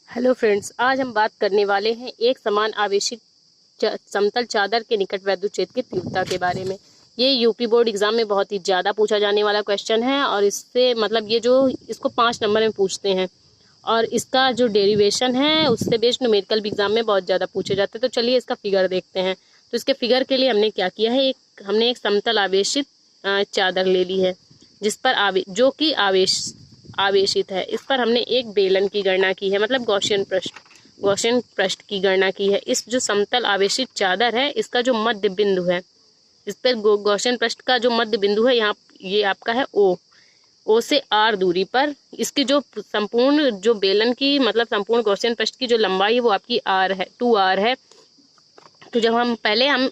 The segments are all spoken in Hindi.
हेलो फ्रेंड्स, आज हम बात करने वाले हैं एक समान आवेशित समतल चादर के निकट वैद्युत क्षेत्र की तीव्रता के बारे में। ये यूपी बोर्ड एग्जाम में बहुत ही ज़्यादा पूछा जाने वाला क्वेश्चन है और इससे मतलब ये जो इसको 5 नंबर में पूछते हैं और इसका जो डेरिवेशन है उससे बेस्ड न्यूमेरिकल भी एग्जाम में बहुत ज़्यादा पूछे जाते हैं। तो चलिए इसका फिगर देखते हैं। तो इसके फिगर के लिए हमने क्या किया है, हमने एक समतल आवेशित चादर ले ली है जिस पर जो कि आवेशित है। इस पर हमने एक बेलन की गणना की है, मतलब गॉसियन पृष्ठ की गणना की है। इस जो समतल आवेशित चादर है इसका जो मध्य बिंदु है, इस पर गॉसियन पृष्ठ का जो मध्य बिंदु है यहाँ ये आपका है ओ से आर दूरी पर इसकी जो संपूर्ण जो बेलन की मतलब संपूर्ण गॉसियन पृष्ठ की जो लंबाई है वो आपकी आर है, 2r है। तो जब हम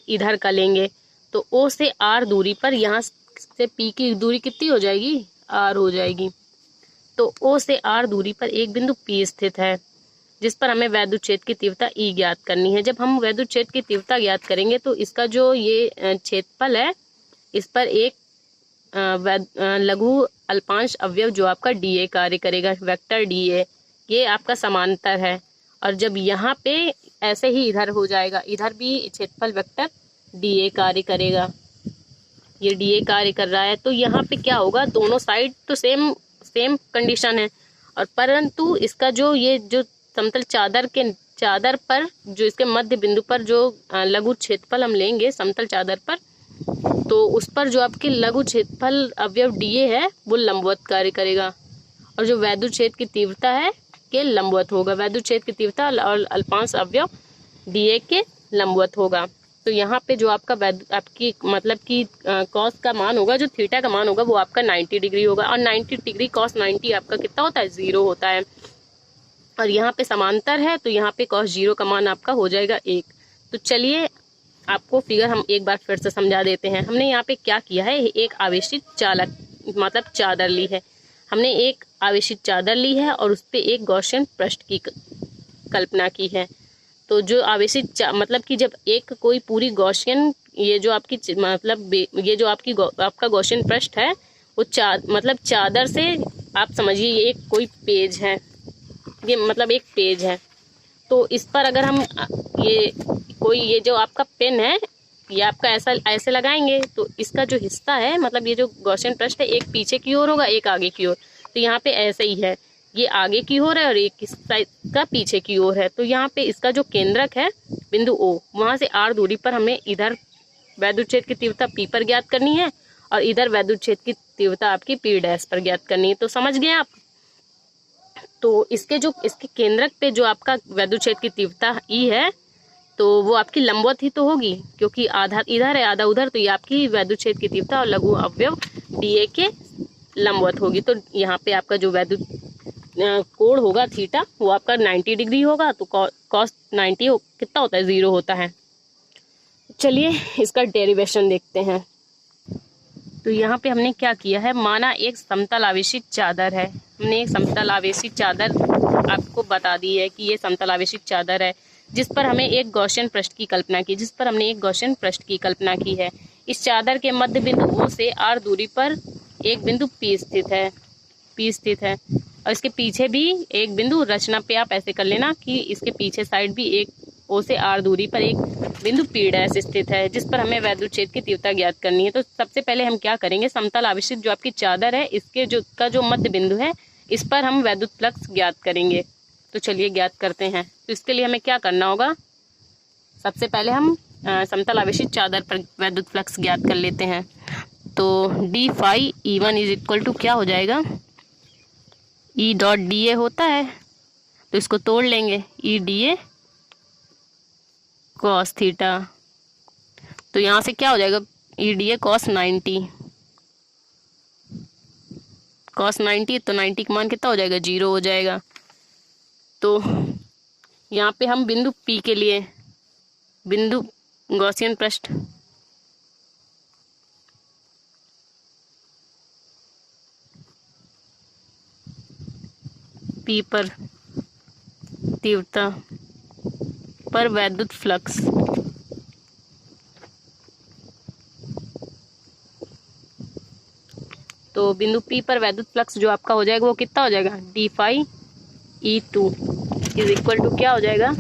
इधर का लेंगे तो ओ से आर दूरी पर यहाँ से पी की दूरी कितनी हो जाएगी, आर हो जाएगी। तो ओ से आर दूरी पर एक बिंदु पी स्थित है जिस पर हमें वैद्युत क्षेत्र की तीव्रता ई ज्ञात करनी है। जब हम वैद्युत क्षेत्र की तीव्रता ज्ञात करेंगे तो इसका जो ये क्षेत्रफल है इस पर एक लघु अल्पांश अवयव जो आपका डीए कार्य करेगा, वेक्टर डीए, ये आपका समांतर है। और जब यहाँ पे ऐसे ही इधर हो जाएगा, इधर भी क्षेत्रफल वेक्टर डीए कार्य करेगा, ये डीए कार्य कर रहा है। तो यहाँ पे क्या होगा, दोनों साइड तो सेम कंडीशन है और परंतु इसका जो ये जो समतल चादर पर जो इसके मध्य बिंदु पर जो लघु क्षेत्रफल हम लेंगे समतल चादर पर, तो उस पर जो आपके लघु क्षेत्रफल अवयव डीए है वो लंबवत कार्य करेगा और जो वैद्युत क्षेत्र की तीव्रता है के लंबवत होगा। वैद्युत क्षेत्र की तीव्रता और अल्पांश अवयव डीए के लंबवत होगा। तो यहाँ पे जो आपका आपकी मतलब कि कॉस का मान होगा, जो थीटा का मान होगा वो आपका 90 डिग्री होगा और 90 डिग्री कॉस 90 आपका कितना होता है, 0 होता है। और यहाँ पे समांतर है तो यहाँ पे कॉस 0 का मान आपका हो जाएगा 1। तो चलिए आपको फिगर हम एक बार फिर से समझा देते हैं। हमने यहाँ पे क्या किया है, एक आवेशित मतलब चादर ली है। हमने एक आवेशित चादर ली है और उस पर एक गॉसियन पृष्ठ की कल्पना की है। तो जो आवेशित मतलब कि जब एक कोई पूरी गॉसियन ये जो आपकी मतलब ये जो आपका गॉसियन पृष्ठ है वो मतलब चादर से आप समझिए ये एक कोई पेज है, ये मतलब एक पेज है। तो इस पर अगर हम ये जो आपका पेन है ये आपका ऐसे लगाएंगे तो इसका जो हिस्सा है मतलब ये जो गॉसियन पृष्ठ है एक पीछे की ओर होगा, एक आगे की ओर। तो यहाँ पे ऐसे ही है, ये आगे की ओर है और एक इसका पीछे की ओर है। तो यहाँ पे इसका जो केंद्रक है बिंदु ओ, वहां से आर दूरी पर हमें इधर वैद्युत क्षेत्र की तीव्रता पी पर ज्ञात करनी है और इधर वैद्युत क्षेत्र की तीव्रता आपकी पी डैश पर ज्ञात करनी है। तो समझ गए आप। तो इसके केंद्रक पे जो आपका वैद्युत क्षेत्र की तीव्रता ई है तो वो आपकी लंबवत ही तो होगी, क्योंकि आधा इधर है आधा उधर। तो ये आपकी वैद्युत क्षेत्र की तीव्रता और लघु अवयव डीए के लंबवत होगी। तो यहाँ पे आपका जो वैद्युत कोण होगा थीटा वो आपका 90 डिग्री होगा। तो कॉस 90 कितना होता है, 0 होता है। चलिए इसका डेरिवेशन देखते हैं। तो यहाँ पे हमने क्या किया है, माना एक समतल आवेशित चादर है। हमने एक समतल आवेशित चादर आपको बता दी है कि ये समतल आवेशित चादर है जिस पर हमें एक गॉसियन पृष्ठ की कल्पना की है। इस चादर के मध्य बिंदु ओ से आर दूरी पर एक बिंदु पी स्थित है और इसके पीछे भी एक बिंदु, रचना पे आप ऐसे कर लेना कि इसके पीछे साइड भी एक ओ से आर दूरी पर एक बिंदु पी डैश स्थित है जिस पर हमें वैद्युत क्षेत्र की तीव्रता ज्ञात करनी है। तो सबसे पहले हम क्या करेंगे, समतल आवेशित जो आपकी चादर है इसके जो मध्य बिंदु है इस पर हम वैद्युत फ्लक्स ज्ञात करेंगे। तो चलिए ज्ञात करते हैं। तो इसके लिए हमें क्या करना होगा, सबसे पहले हम समतल आवेशित चादर पर वैद्युत फ्लक्स ज्ञात कर लेते हैं। तो d phi E1 is equal to क्या हो जाएगा, ई डॉट डी ए होता है तो इसको तोड़ लेंगे, ई डी ए कॉस थीटा। तो यहाँ से क्या हो जाएगा, ई डी ए कॉस 90 तो 90 का मान कितना हो जाएगा, 0 हो जाएगा। तो यहाँ पे हम बिंदु P के लिए बिंदु गॉसियन पृष्ठ P पर तीव्रता पर वैद्युत फ्लक्स तो बिंदु P पर वैद्युत फ्लक्स जो आपका हो जाएगा वो कितना हो जाएगा, d phi E2 is equal to क्या हो जाएगा,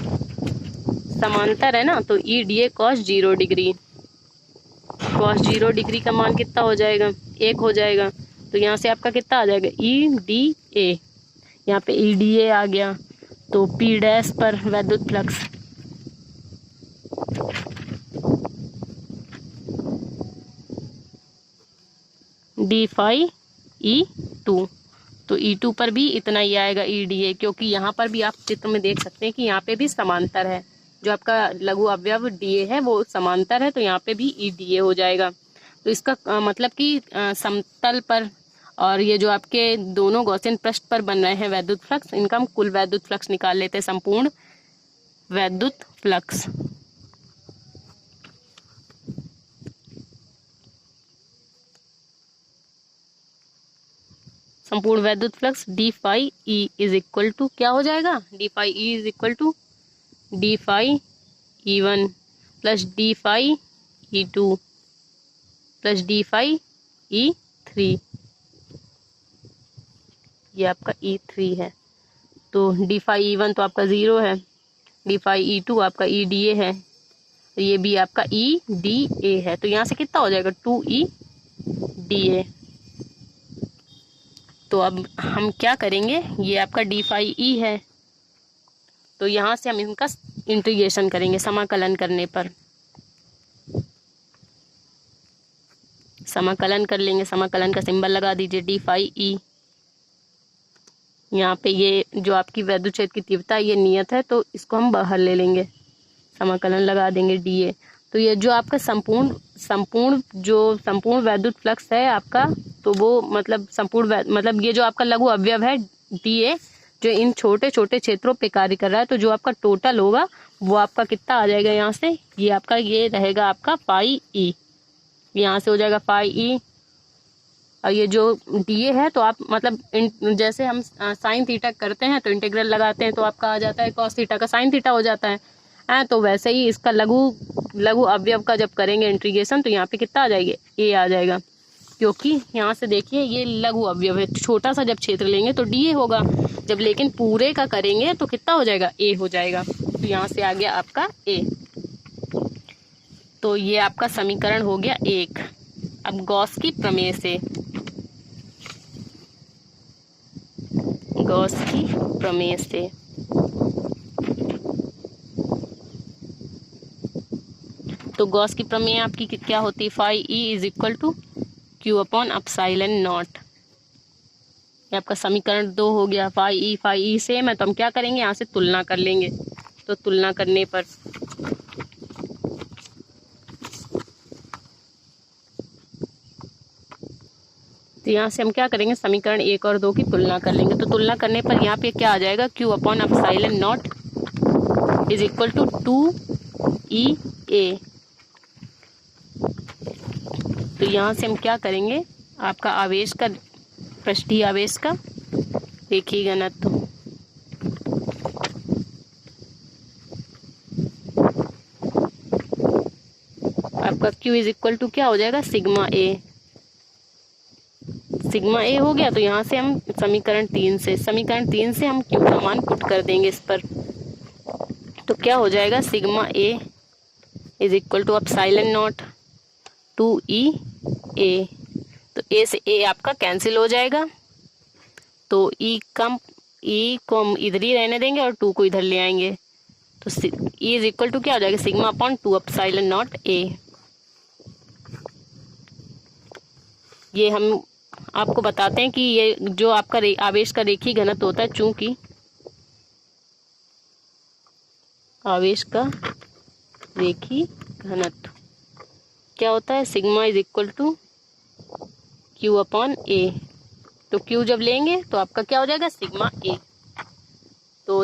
समांतर है ना, तो E d A cos 0 degree, cos 0 degree का मान कितना हो जाएगा, 1 हो जाएगा। तो यहाँ से आपका कितना आ जाएगा, ई डी ए, यहाँ पे ई डी ए आ गया। तो पी डैश पर वैद्युत flux d phi E two, तो E2 पर भी इतना ही आएगा EDA, क्योंकि यहाँ पर भी आप चित्र में देख सकते हैं कि यहाँ पे भी समांतर है, जो आपका लघु अवयव DA है वो समांतर है, तो यहाँ पे भी EDA हो जाएगा। तो इसका मतलब कि समतल पर और ये जो आपके दोनों गॉसियन पृष्ठ पर बन रहे हैं वैद्युत फ्लक्स, इनका हम कुल वैद्युत फ्लक्स निकाल लेते हैं, संपूर्ण वैद्युत फ्लक्स। संपूर्ण वैद्युत flux d phi E is equal to क्या हो जाएगा, d phi E is equal to d phi E one plus d phi E two plus d phi E three, ये आपका E3 है। तो डी फाई ई वन तो आपका 0 है, डी फाई ई टू आपका EDA है, ये भी आपका EDA है। तो यहाँ से कितना हो जाएगा 2EDA। तो अब हम क्या करेंगे, ये आपका डी फाई ई है, तो यहाँ से हम इनका इंटीग्रेशन करेंगे समाकलन करने पर, समाकलन कर लेंगे। समाकलन का सिंबल लगा दीजिए डी फाई ई। यहाँ पे ये जो आपकी वैद्युत क्षेत्र की तीव्रता ये नियत है, तो इसको हम बाहर ले लेंगे, समाकलन लगा देंगे DA। तो ये जो आपका संपूर्ण वैद्युत फ्लक्स है आपका, तो वो मतलब मतलब ये जो आपका लघु अवयव है DA, जो इन छोटे छोटे क्षेत्रों पे कार्य कर रहा है, तो जो आपका टोटल होगा वो आपका कितना आ जाएगा, यहाँ से ये आपका ये रहेगा आपका फाई ई, यहाँ से हो जाएगा फाई ई। और ये जो DA है, तो आप मतलब जैसे हम साइन थीटा करते हैं तो इंटीग्रल लगाते हैं, तो आपका आ जाता है कॉस थीटा का साइन थीटा हो जाता है। तो वैसे ही इसका लघु अवयव का जब करेंगे इंटीग्रेशन, तो यहाँ पे कितना आ जाएगा, A आ जाएगा, क्योंकि यहाँ से देखिए ये लघु अवयव है, छोटा सा जब क्षेत्र लेंगे तो DA होगा, जब लेकिन पूरे का करेंगे तो कितना हो जाएगा, A हो जाएगा। तो यहाँ से आ गया आपका A। तो ये आपका समीकरण हो गया 1। अब गॉस की प्रमेय से, गॉस की प्रमेय से तो गॉस की प्रमेय आपकी क्या होती है, phi E is equal to q upon epsilon naught. ये आपका समीकरण 2 हो गया। फाई ई सेम है, तो हम क्या करेंगे, यहाँ से तुलना कर लेंगे। तो तुलना करने पर तो यहाँ से हम क्या करेंगे, समीकरण 1 और 2 की तुलना कर लेंगे। तो तुलना करने पर यहाँ पे क्या आ जाएगा, q upon epsilon naught is equal to 2EA। तो यहाँ से हम क्या करेंगे, आपका आवेश का, पृष्ठीय आवेश का रेखीय घनत्व, आपका Q इज इक्वल टू क्या हो जाएगा, सिग्मा A। सिग्मा A हो गया। तो यहाँ से हम समीकरण 3 से हम Q का मान पुट कर देंगे इस पर। तो क्या हो जाएगा, sigma A is equal to epsilon naught 2EA। तो A से A आपका कैंसिल हो जाएगा, तो E को हम इधर ही रहने देंगे और 2 को इधर ले आएंगे। तो E इज इक्वल टू क्या हो जाएगा, sigma upon 2 epsilon not A। ये हम आपको बताते हैं कि ये जो आपका आवेश का रेखीय घनत्व होता है, चूंकि आवेश का रेखीय घनत्व क्या होता है, sigma is equal to Q upon A। तो Q जब लेंगे तो आपका क्या हो जाएगा, सिग्मा A। तो